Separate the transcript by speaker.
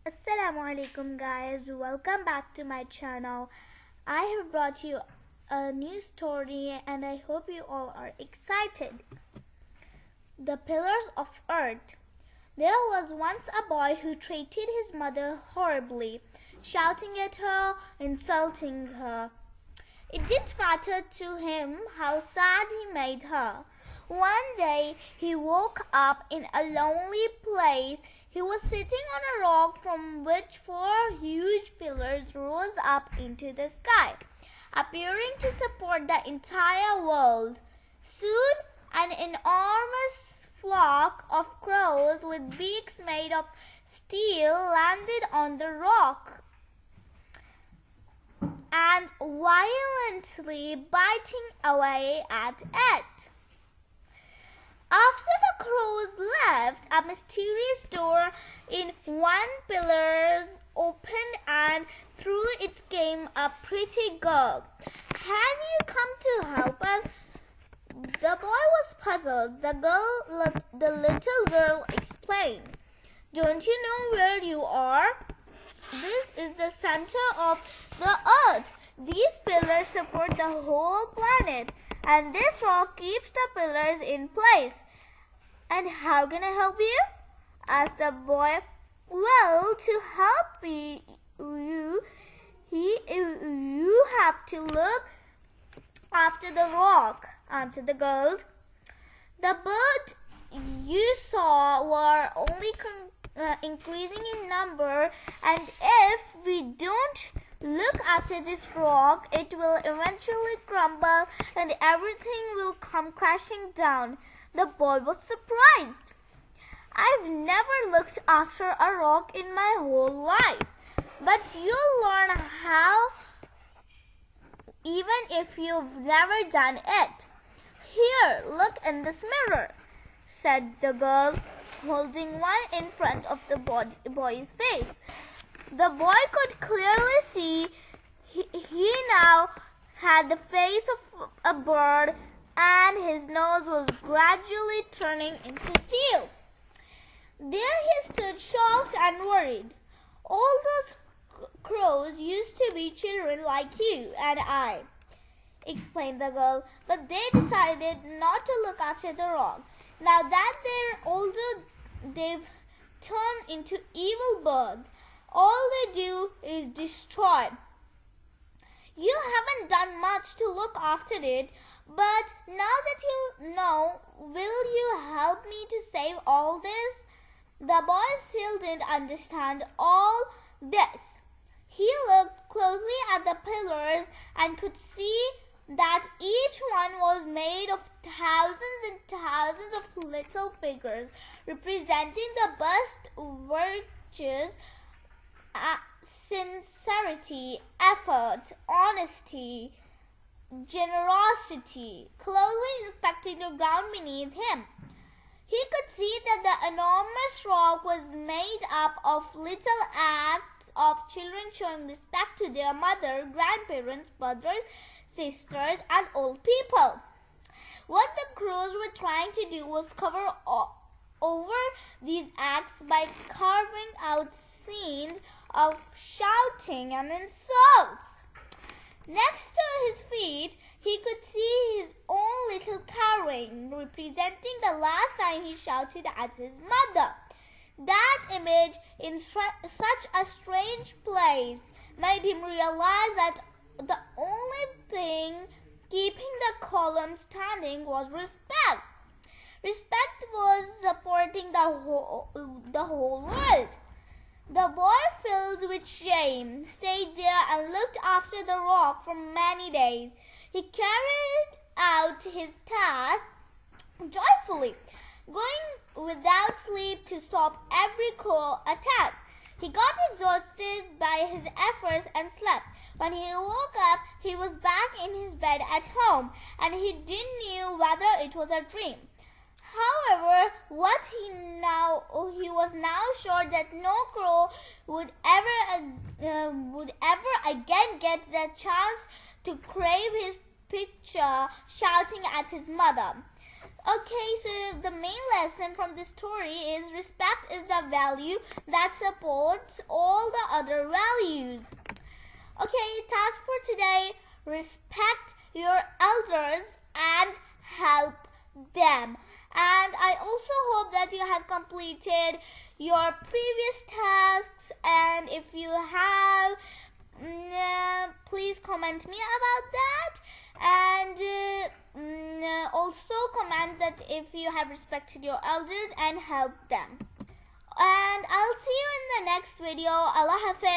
Speaker 1: Assalamu alaikum guys, welcome back to my channel. I have brought you a new story and I hope you all are excited. The Pillars of Earth. There was once a boy who treated his mother horribly, shouting at her, insulting her. It didn't matter to him how sad he made her. One day he woke up in a lonely place. He was sitting on a rock from which four huge pillars rose up into the sky, appearing to support the entire world. Soon an enormous flock of crows with beaks made of steel landed on the rock and violently biting away at it. After the crows left, a mysterious door in one pillar opened and through it came a pretty girl. "Have you come to help us?" The boy was puzzled. The little girl explained, "Don't you know where you are? This is the center of the earth. These pillars support the whole planet, and this rock keeps the pillars in place." "And how can I help you?" asked the boy. "Well, to help you have to look after the rock," answered the girl. "The birds you saw were only increasing in number, and if we don't look after this rock, it will eventually crumble and everything will come crashing down." The boy was surprised. "I've never looked after a rock in my whole life, but you'll learn how even if you've never done it. Here, look in this mirror," said the girl, holding one in front of the boy's face. The boy could clearly see he now had the face of a bird, and his nose was gradually turning into steel. There he stood, shocked and worried. "All those crows used to be children like you and I," explained the girl, "but they decided not to look after the rock. Now that they're older, they've turned into evil birds. All they do is destroy. You haven't done much to look after it, but now that you know, will you help me to save all this?" The boy still didn't understand all this. He looked closely at the pillars and could see that each one was made of thousands and thousands of little figures representing the best virtues, sincerity, effort, honesty, generosity. Closely inspecting the ground beneath him, he could see that the enormous rock was made up of little acts of children showing respect to their mother, grandparents, brothers, sisters, and old people. What the crows were trying to do was cover over these acts by carving out scenes of shouting and insults. Next to his feet, he could see his own little carving, representing the last time he shouted at his mother. That image in such a strange place made him realize that the only thing keeping the column standing was respect. Respect was supporting the whole world. The boy, filled with shame, stayed there and looked after the rock for many days. He carried out his task joyfully, going without sleep to stop every crow attack. He got exhausted by his efforts and slept. When he woke up, he was back in his bed at home, and he didn't know whether it was a dream. However, he was now sure that no crow would ever again get the chance to crave his picture shouting at his mother. Okay, so the main lesson from this story is respect is the value that supports all the other values. Okay, task for today: respect your elders and help them. And I also hope that you have completed your previous tasks, and if you have, please comment me about that, and also comment that if you have respected your elders and helped them. And I'll see you in the next video. Allah Hafiz.